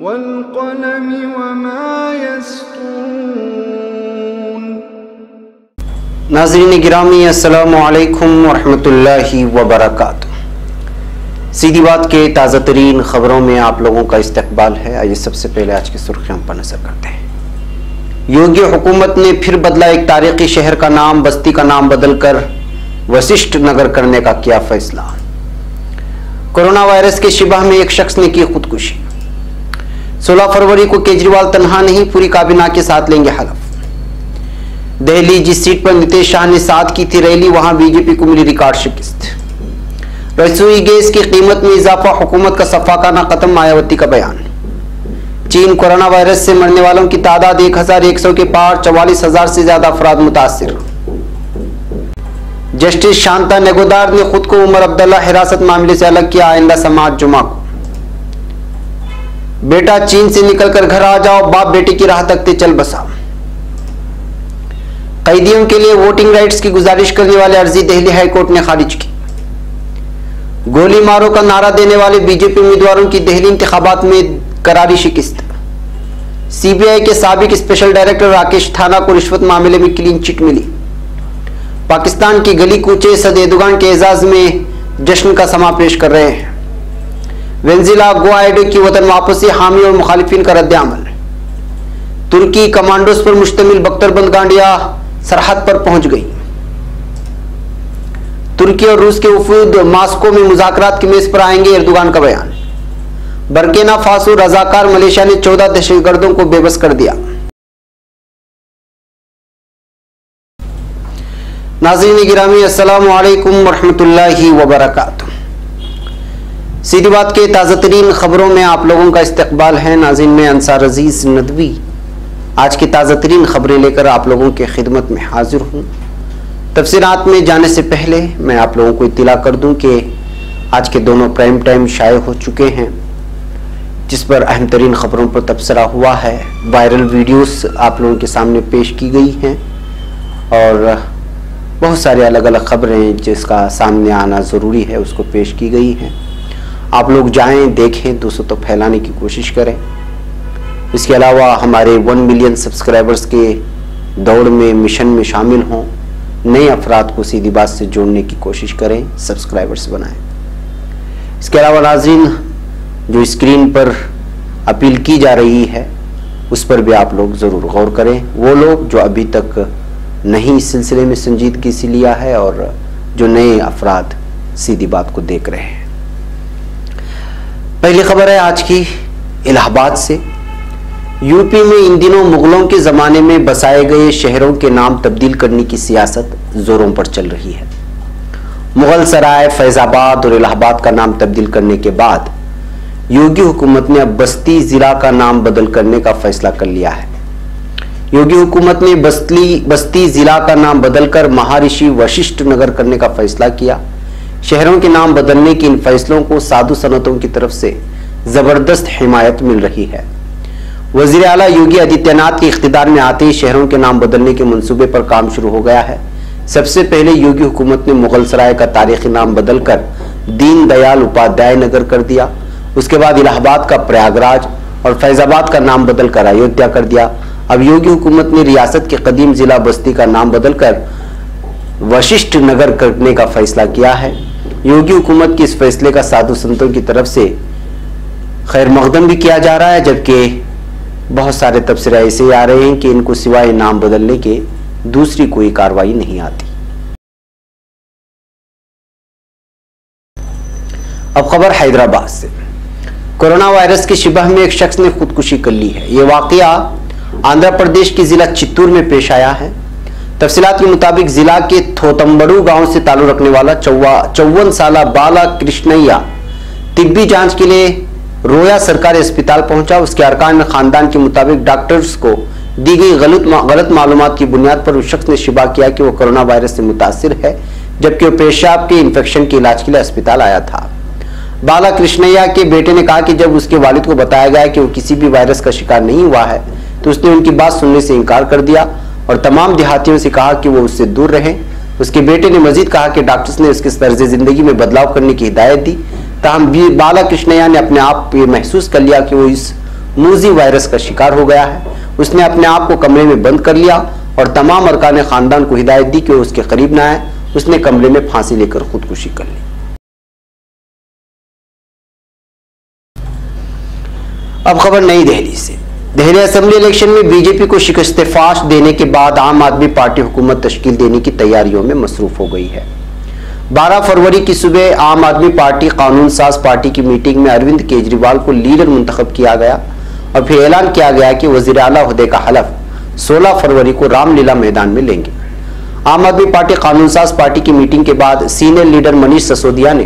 वल्क़लमि वमा यस्तून। नाज़रीन गिरामी, अस्सलामु अलैकुम वरहमतुल्लाहि वबरकातुहू। सीधी बात के ताज़ा तरीन खबरों में आप लोगों का इस्तकबाल है। आइए सबसे पहले आज की सुर्खियों पर नजर करते हैं। योगी हुकूमत ने फिर बदला एक तारीखी शहर का नाम, बस्ती का नाम बदलकर वशिष्ठ नगर करने का किया फैसला। कोरोना वायरस के शिबह में एक शख्स ने की खुदकुशी। 16 फरवरी को केजरीवाल तन्हा नहीं, पूरी काबीना के साथ लेंगे हलफ। दिल्ली जिस सीट पर नीतीश शाह ने साथ की थी रैली, वहां बीजेपी को मिली रिकॉर्ड शिकस्त। रसोई गैस की कीमत में इजाफा, हुकूमत का सफाकाना खत्म, मायावती का बयान। चीन कोरोना वायरस से मरने वालों की तादाद 1100 के पार, 44,000 से ज्यादा अफराद मुतासिर। जस्टिस शांता नेगोदार ने खुद को उमर अब्दुल्ला हिरासत मामले से अलग किया। आइंदा समाज जुमा को। बेटा चीन से निकलकर घर आ जाओ, बाप बेटी की राह तकते चल बसा। कैदियों के लिए वोटिंग राइट्स की गुजारिश करने वाली अर्जी दिल्ली हाईकोर्ट ने खारिज की। गोली मारो का नारा देने वाले बीजेपी उम्मीदवारों की दिल्ली इंतखाबात में करारी शिकस्त। सीबीआई के साबिक स्पेशल डायरेक्टर राकेश थाना को रिश्वत मामले में क्लीन चिट मिली। पाकिस्तान की गली कूचे सद एर्दोगान के एजाज में जश्न का समा पेश कर रहे हैं। वेनेजुएला गुआइडो की वतन वापसी, हामी और मुखालिफिन का रद्द अमल। तुर्की कमांडोज पर मुश्तमिल बख्तरबंद गाड़ियां सरहद पर पहुंच गई। तुर्की और रूस के वफूद मास्को में मुज़ाकरात की मेज पर आएंगे, एर्दोगान का बयान। बर्किना फासो रजाकार मलेशिया ने 14 दहशतगर्दों को बेबस कर दिया। नाज़रीन गिरामी, अस्सलामु अलैकुम वरहमतुल्लाहि वबरकातुहू। सीधी बात के ताज़ा तरीन खबरों में आप लोगों का इस्तकबाल है। नाज़रीन, मैं अंसार अजीज नदवी आज की ताज़ा तरीन खबरें लेकर आप लोगों के खिदमत में हाजिर हूँ। तफसीरात में जाने से पहले मैं आप लोगों को इत्तला कर दूं कि आज के दोनों प्राइम टाइम शाये हो चुके हैं, जिस पर अहम तरीन खबरों पर तबसरा हुआ है। वायरल वीडियोस आप लोगों के सामने पेश की गई हैं और बहुत सारे अलग अलग खबरें जिसका सामने आना ज़रूरी है उसको पेश की गई हैं। आप लोग जाएं, देखें, दूसरों तक फैलाने की कोशिश करें। इसके अलावा हमारे 1 मिलियन सब्सक्राइबर्स के दौड़ में, मिशन में शामिल हों। नए अफराद को सीधी बात से जोड़ने की कोशिश करें, सब्सक्राइबर्स बनाएं। इसके अलावा नाज़रीन, जो स्क्रीन पर अपील की जा रही है उस पर भी आप लोग ज़रूर गौर करें। वो लोग जो अभी तक नहीं इस सिलसिले में संजीदगी से लिया है और जो नए अफराद सीधी बात को देख रहे हैं। पहली खबर है आज की इलाहाबाद से। यूपी में इन दिनों मुगलों के ज़माने में बसाए गए शहरों के नाम तब्दील करने की सियासत ज़ोरों पर चल रही है। मुगल सराय, फैज़ाबाद और इलाहाबाद का नाम तब्दील करने के बाद योगी हुकूमत ने अब बस्ती ज़िला का नाम बदल करने का फैसला कर लिया है। योगी हुकूमत ने बस्ती ज़िला का नाम बदलकर महर्षि वशिष्ठ नगर करने का फैसला किया। शहरों के नाम बदलने के इन फैसलों को साधु सनतों की तरफ से ज़बरदस्त हिमायत मिल रही है। वज़ीर आला योगी आदित्यनाथ के इख्तिदार में आते ही शहरों के नाम बदलने के मंसूबे पर काम शुरू हो गया है। सबसे पहले योगी हुकूमत ने मुगल सराय का तारीखी नाम बदलकर दीन दयाल उपाध्याय नगर कर दिया। उसके बाद इलाहाबाद का प्रयागराज और फैज़ाबाद का नाम बदलकर अयोध्या कर दिया। अब योगी हुकूमत ने रियासत के कदीम जिला बस्ती का नाम बदलकर वशिष्ठ नगर करने का फैसला किया है। योगी हुकूमत के इस फैसले का साधु संतों की तरफ से खैर मकदम भी किया जा रहा है, जबकि बहुत सारे तबसरे ऐसे ही आ रहे हैं कि इनको सिवाय नाम बदलने के दूसरी कोई कार्रवाई नहीं आती। अब खबर हैदराबाद से। कोरोना वायरस के शिबह में एक शख्स ने खुदकुशी कर ली है। यह वाकया आंध्र प्रदेश के जिला चित्तूर में पेश आया है। तफसीलात के मुताबिक जिला के थोतम्बड़ू गांव से ताल्लुक रखने वाला 54 साला बाला कृष्णैया तिब्बी जांच के लिए रोया सरकारी अस्पताल पहुंचा। उसके अरकान में खानदान के मुताबिक डॉक्टर्स को दी गई गलत मालूमात की बुनियाद पर उस शख्स ने शिबा किया कि वो कोरोना वायरस से मुतासिर है, जबकि वो पेशाब के इन्फेक्शन के इलाज के लिए अस्पताल आया था। बाला कृष्णैया के बेटे ने कहा कि जब उसके वालिद को बताया गया कि वो किसी भी वायरस का शिकार नहीं हुआ है तो उसने उनकी बात सुनने से इनकार कर दिया और तमाम देहातियों से कहा कि वो उससे दूर रहें। उसके बेटे ने मजीद कहा कि डॉक्टर्स ने उसके तर्ज जिंदगी में बदलाव करने की हिदायत दी। ताहम बाला कृष्णैया ने अपने आप ये महसूस कर लिया कि वो इस मूजी वायरस का शिकार हो गया है। उसने अपने आप को कमरे में बंद कर लिया और तमाम अरकान खानदान को हिदायत दी कि वो उसके करीब ना आए। उसने कमरे में फांसी लेकर खुदकुशी कर ली। अब खबर नई दिल्ली से। दिल्ली असेंबली इलेक्शन में बीजेपी को शिकस्त फाश देने के बाद आम आदमी पार्टी हुकूमत तश्कील देने की तैयारियों में मसरूफ हो गई है। 12 फरवरी की सुबह आम आदमी पार्टी कानून साज पार्टी की मीटिंग में अरविंद केजरीवाल को लीडर मुंतखब किया गया और फिर ऐलान किया गया कि वजीर आला ओहदे का हलफ 16 फरवरी को रामलीला मैदान में लेंगे। आम आदमी पार्टी कानून साज पार्टी की मीटिंग के बाद सीनियर लीडर मनीष सिसोदिया ने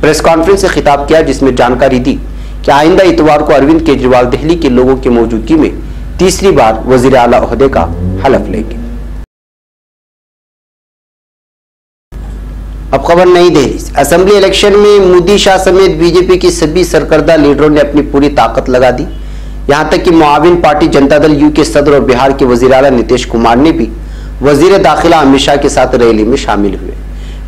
प्रेस कॉन्फ्रेंस से खिताब किया, जिसमें जानकारी दी कि आइंदा इतवार को अरविंद केजरीवाल दिल्ली के लोगों की मौजूदगी में तीसरी बार वजीर आला ओहदे का हलफ लेंगे। अब खबर नई दिल्ली से। असेंबली इलेक्शन में मोदी शाह समेत बीजेपी की सभी सरकर्दा लीडरों ने अपनी पूरी ताकत लगा दी। यहां तक कि मुआविन पार्टी जनता दल यू के सदर और बिहार के वजीर आला नीतीश कुमार ने भी वजीर दाखिला अमित शाह के साथ रैली में शामिल हुए,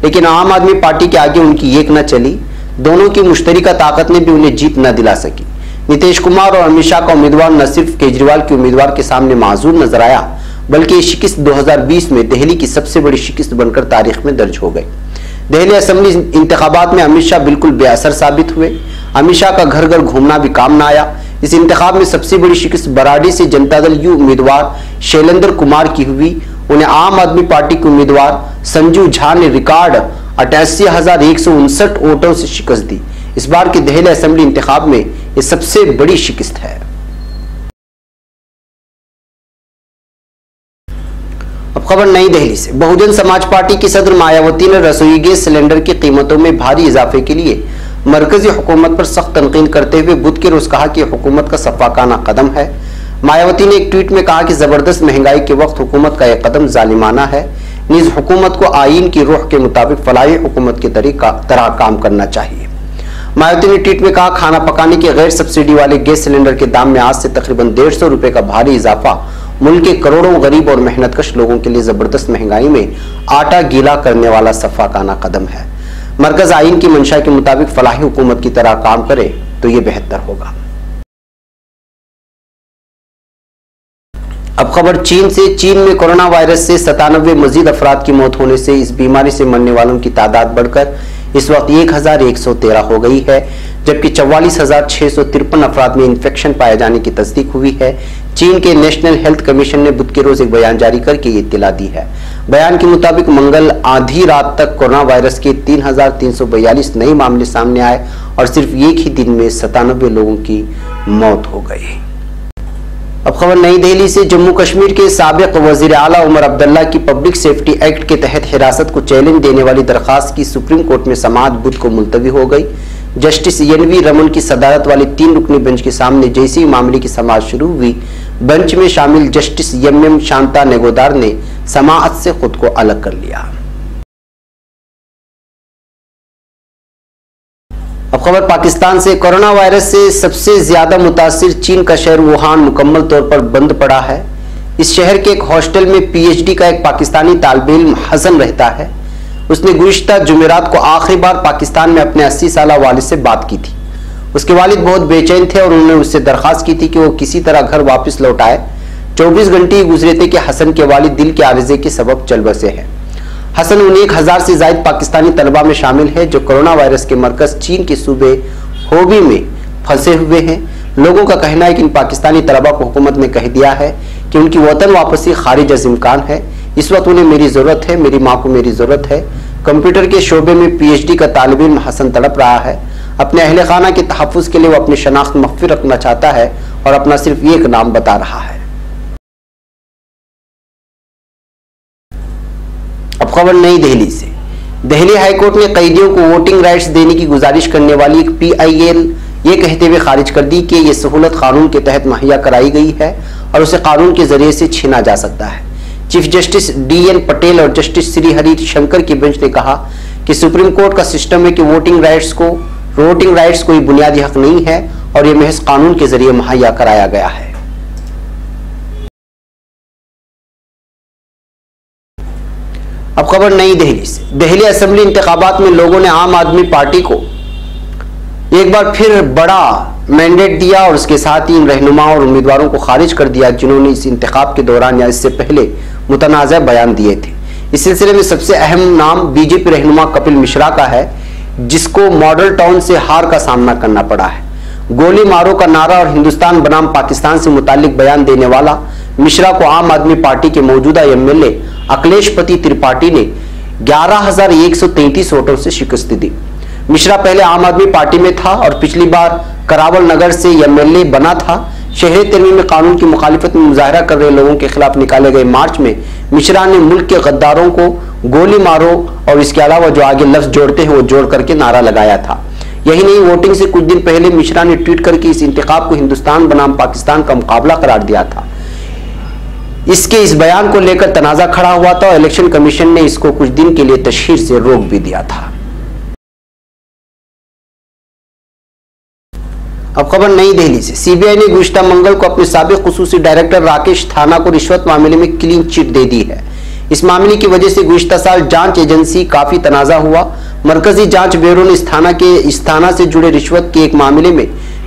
लेकिन आम आदमी पार्टी के आगे उनकी एक न चली। दोनों की मुश्तरका ताकत ने भी उन्हें जीत न दिला सकी। नीतीश कुमार और अमित शाह का उम्मीदवार न सिर्फ केजरीवाल के उम्मीदवार के सामने माजूर नजर आया, बल्कि ये शिकस्त 2020 में दिल्ली की सबसे बड़ी शिकस्त बनकर तारीख में दर्ज हो गई। दिल्ली असेंबली इंतखाबात में अमित शाह बिल्कुल बेअसर साबित हुए। अमित शाह का घर घर घूमना भी काम न आया। इस इंतखाब में सबसे बड़ी शिकस्त बराडी से जनता दल यू उम्मीदवार शैलेंद्र कुमार की हुई। उन्हें आम आदमी पार्टी के उम्मीदवार संजू झा ने रिकॉर्ड 88,159 वोटों से शिकस्त दी। इस बार के दिल्ली असेंबली इंतखाब में यह सबसे बड़ी शिकस्त है। अब खबर नई दिल्ली से। बहुजन समाज पार्टी की सदर मायावती ने रसोई गैस सिलेंडर की कीमतों में भारी इजाफे के लिए मरकजी हुकूमत पर सख्त तनकीद करते हुए बुध के रोज कहा कि हुकूमत का सफाकाना कदम है। मायावती ने एक ट्वीट में कहा कि जबरदस्त महंगाई के वक्त हुकूमत का यह कदम जालिमाना है। नीज हुकूमत को आईन की रूह के मुताबिक फलाही हुकूमत की तरह काम करना चाहिए। मायावती ने ट्वीट में कहा, खाना पकाने के गैर सब्सिडी वाले गैस सिलेंडर के दाम में आज से तकरीबन 150 रुपए का भारी इजाफा मुल्क के करोड़ों गरीब और मेहनतकश लोगों के लिए जबरदस्त महंगाई में आटा गीला करने वाला सफाकाना कदम है। मरकज आईन की मंशा के मुताबिक फलाही हुकूमत की तरह काम करे तो ये बेहतर होगा। अब खबर चीन से। चीन में कोरोना वायरस से 97 मजीद अफराद की मौत होने से इस बीमारी से मरने वालों की तादाद बढ़कर इस वक्त 1113 हो गई है, जबकि 44,653 अफराद में इन्फेक्शन पाए जाने की तस्दीक हुई है। चीन के नेशनल हेल्थ कमीशन ने बुध के रोज एक बयान जारी करके ये इत्तला दी है। बयान के मुताबिक मंगल आधी रात तक कोरोना वायरस के 3,342 नए मामले सामने आए और सिर्फ एक ही दिन में 97 लोगों की मौत हो गई। अब खबर नई दिल्ली से। जम्मू कश्मीर के साबिक वजीर आला उमर अब्दुल्ला की पब्लिक सेफ्टी एक्ट के तहत हिरासत को चैलेंज देने वाली दरखास्त की सुप्रीम कोर्ट में समाअत बुध को मुलतवी हो गई। Justice NV. रमन की सदारत वाली 3 रुकनी बेंच के सामने जैसे ही मामले की समाअत शुरू हुई, बेंच में शामिल जस्टिस एम.एम. शांता नेगोदार ने समाअत से खुद को अलग कर लिया। अब खबर पाकिस्तान से। कोरोना वायरस से सबसे ज्यादा मुतासिर चीन का शहर वुहान मुकम्मल तौर पर बंद पड़ा है। इस शहर के एक हॉस्टल में पीएचडी का एक पाकिस्तानी तालिब इल्म हसन रहता है। उसने गुज़िश्ता जुमेरात को आखिरी बार पाकिस्तान में अपने 80 साला वालिद से बात की थी। उसके वालिद बहुत बेचैन थे और उन्होंने उससे दरखास्त की थी कि वो किसी तरह घर वापस लौट आए। 24 घंटे ही गुजरे थे कि हसन के वालिद दिल के आरिजे के सबब चल बसे हैं। हसन उन 1000 से ज्यादा पाकिस्तानी तलबा में शामिल है जो कोरोना वायरस के मरकज चीन के सूबे होबी में फंसे हुए हैं। लोगों का कहना है कि इन पाकिस्तानी तलबा को हुकूमत ने कह दिया है कि उनकी वतन वापसी खारिज अज़ इम्कान है। इस वक्त उन्हें मेरी जरूरत है, मेरी माँ को मेरी जरूरत है। कंप्यूटर के शोबे में पीएचडी का तालिब इल्म हसन तड़प रहा है। अपने अहले खाना के तहफ़्फ़ुज़ के लिए वो अपनी शनाख्त मख्फी रखना चाहता है और अपना सिर्फ एक नाम बता रहा है। अब खबर नई दिल्ली से। दिल्ली हाईकोर्ट ने कैदियों को वोटिंग राइट्स देने की गुजारिश करने वाली एक PIL ये कहते हुए खारिज कर दी कि ये सहूलत कानून के तहत मुहैया कराई गई है और उसे कानून के जरिए से छीना जा सकता है। चीफ जस्टिस DN पटेल और जस्टिस श्री हरि शंकर की बेंच ने कहा कि सुप्रीम कोर्ट का सिस्टम है कि वोटिंग राइट्स कोई बुनियादी हक नहीं है और यह महज कानून के जरिए मुहैया कराया गया है। अब खबर नई दिल्ली से। दिल्ली असेंबली इंतखाबात में लोगों ने आम आदमी पार्टी को एक बार फिर बड़ा मैंडेट दिया और उसके साथ ही इन रहनुमाओं और उम्मीदवारों को खारिज कर दिया जिन्होंने इस इंतखाब के दौरान या इससे पहले मुतनाज़ बयान दिए थे। इस सिलसिले में सबसे अहम नाम बीजेपी रहनुमा कपिल मिश्रा का है, जिसको मॉडल टाउन से हार का सामना करना पड़ा है। गोली मारो का नारा और हिंदुस्तान बनाम पाकिस्तान से मुतालिक बयान देने वाला मिश्रा को आम आदमी पार्टी के मौजूदा एमएलए अखिलेशपति त्रिपाठी ने 11,133 वोटों से शिकस्त दी। मिश्रा पहले आम आदमी पार्टी में था और पिछली बार करावल नगर से एमएलए बना था। शहरी तरमीम में कानून की मुखालिफत में मुजाहरा कर रहे लोगों के खिलाफ निकाले गए मार्च में मिश्रा ने मुल्क के गद्दारों को गोली मारो और इसके अलावा जो आगे लफ्ज जोड़ते हैं वो जोड़ करके नारा लगाया था। यही नहीं, वोटिंग से कुछ दिन पहले मिश्रा ने ट्वीट करके इस इंतखाब को हिंदुस्तान बनाम पाकिस्तान का मुकाबला करार दिया था। इसके इस बयान को लेकर तनाजा खड़ा हुआ था और इलेक्शन कमीशन ने इसको कुछ दिन के लिए तशहीर से रोक भी दिया था। अब खबर नई दिल्ली से। सीबीआई ने गुज़िश्ता मंगल को अपने साबिक खुसूसी डायरेक्टर राकेश थाना को रिश्वत मामले में क्लीन चिट दे दी है। इस मामले की वजह से गुज़िश्ता साल जांच एजेंसी काफी तनाजा हुआ। मरकजी जांच ब्यूरो ने इस थाना से जुड़े रिश्वत के एक मामले में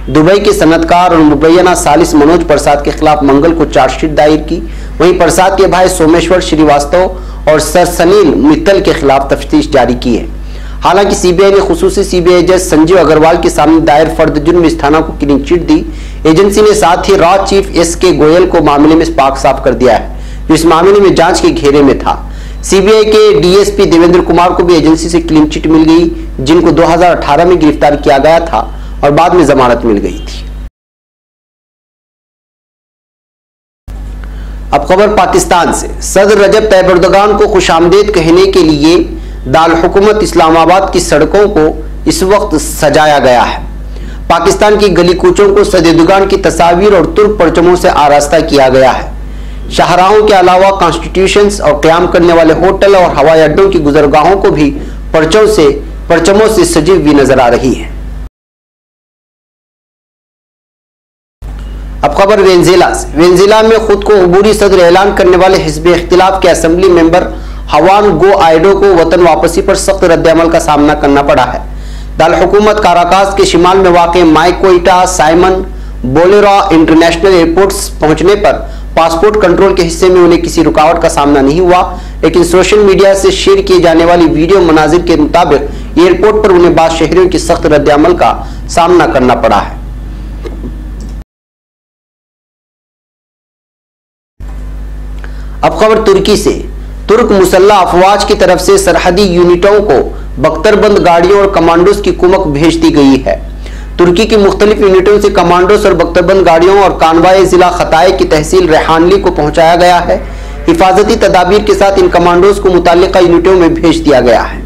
दुबई के सनतकार और मुबैना सालिस मनोज प्रसाद के खिलाफ मंगल को चार्जशीट दायर की। वहीं प्रसाद के भाई सोमेश्वर श्रीवास्तव और सर सलील मित्तल के खिलाफ तफ्तीश जारी की है। हालांकि सीबीआई ने खुसूसी सीबीआई जज संजीव अग्रवाल के सामने दायर फर्द जुर्म में इस थाना को क्लीन चिट दी। एजेंसी ने साथ ही रॉ चीफ एस.के. गोयल को मामले में पाक साफ कर दिया है, जो इस मामले में जांच के घेरे में था। सीबीआई के डीएसपी देवेंद्र कुमार को भी एजेंसी से क्लीन चिट मिल गई, जिनको 2018 में गिरफ्तार किया गया था और बाद में जमानत मिल गई थी। अब खबर पाकिस्तान से। सदर रजब तैयब एर्दोगान को खुशामदीद कहने के लिए दाल हुकूमत इस्लामाबाद की सड़कों को इस वक्त सजाया गया है। पाकिस्तान की गली कूचों को सदर एर्दोगान की तस्वीर और तुर्क परचमों से आरास्ता किया गया है। शाहराहों के अलावा कॉन्स्टिट्यूशंस और क्याम करने वाले होटल और हवाई अड्डों की गुजरगाहों को भी परचमों से सजी हुई नजर आ रही है। अब खबर वेनेजुएला से। वेनेजुएला में खुद को अबूरी सदर ऐलान करने वाले हिज़्ब इख्तिलाफ के असेंबली मेंबर हवान गुआइडो को वतन वापसी पर सख्त रद्द-ए-अमल का सामना करना पड़ा है। दाल हुकूमत काराकास के शिमाल में वाक़े माइकोइटा साइमन बोलेरा इंटरनेशनल एयरपोर्ट्स पहुंचने पर पासपोर्ट कंट्रोल के हिस्से में उन्हें किसी रुकावट का सामना नहीं हुआ, लेकिन सोशल मीडिया से शेयर किए जाने वाली वीडियो मनाजिर के मुताबिक एयरपोर्ट पर उन्हें बाद शहरियों की सख्त रद्द-ए-अमल का सामना करना पड़ा है। अब खबर तुर्की से। तुर्क मुसल्ला अफवाज की तरफ से सरहदी यूनिटों को बख्तरबंद गाड़ियों और कमांडोज की कुमक भेज दी गई है। तुर्की की मुख्तलिफ यूनिटों से कमांडोज और बख्तरबंद गाड़ियों और कानवाए जिला खताए की तहसील रेहानली को पहुंचाया गया है। हिफाजती तदाबीर के साथ इन कमांडोज को मुताल्लिका यूनिटों में भेज दिया गया है।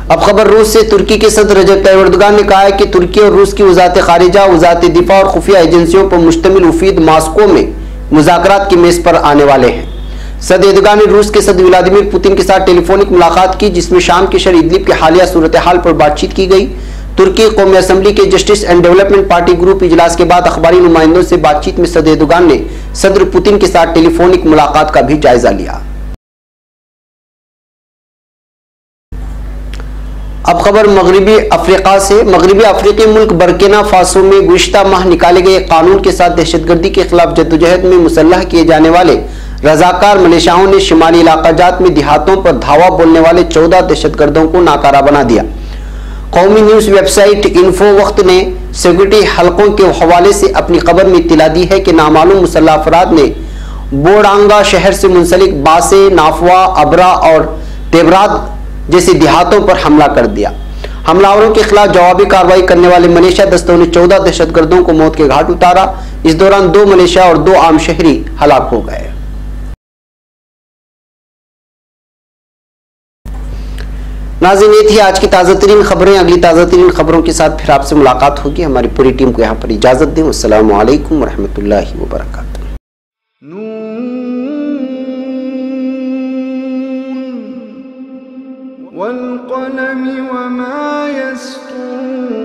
अब खबर रूस से। तुर्की के सदर रजब तैयब एर्दोगान ने कहा है कि तुर्की और रूस की वजारत खारिजा, वजारत दिफा और खुफिया एजेंसियों पर मुश्तमिल वफीद मास्को में मुज़ाकरात की मेज पर आने वाले हैं। सदर एर्दोगान ने रूस के सदर व्लादिमीर पुतिन के साथ टेलीफोनिक मुलाकात की, जिसमें शाम के शहर इदलिब के हालिया सूरत हाल पर बातचीत की गई। तुर्की कौमी असम्बली के justice and development party group इजलास के बाद अखबारी नुमाइंदों से बातचीत में सदर एर्दोगान ने सदर पुतिन के साथ टेलीफोनिक मुलाकात का भी जायजा लिया। अब खबर मगरबी अफ्रीका से। मगरबी अफ्रीकी मुल्क बर्किना फासो में गुज़िश्ता माह निकाले गए कानून के साथ दहशतगर्दी के खिलाफ जद्दोजहद में मुसल्लह किए जाने वाले रजाकार मलेशियाओं ने शिमाली इलाकाजात में देहातों पर धावा बोलने वाले 14 दहशतगर्दों को नाकारा बना दिया। कौमी न्यूज वेबसाइट इन्फो वक्त ने सिक्योरिटी हलकों के हवाले से अपनी खबर में इत्तला दी है कि नामालूम मुसल्लह अफराद ने बोडांगा शहर से मुंसलिक बासे, नाफवा, अबरा और तेबराद जैसे देहातों पर हमला कर दिया। हमलावरों के खिलाफ जवाबी कार्रवाई करने वाले मलेशिया दस्तों ने 14 दहशतगर्दों को मौत के घाट उतारा। इस दौरान 2 मलेशिया और 2 आम शहरी हलाक हो गए। नाज़रीन, ये थी आज की ताज़ा तरीन खबरें। अगली ताज़ा तरीन खबरों के साथ फिर आपसे मुलाकात होगी। हमारी पूरी टीम को यहाँ पर इजाजत दें। अस्सलामु अलैकुम वरहमतुल्लाहि वबरकातुहू। वल क़लम वमा यस्तूरून।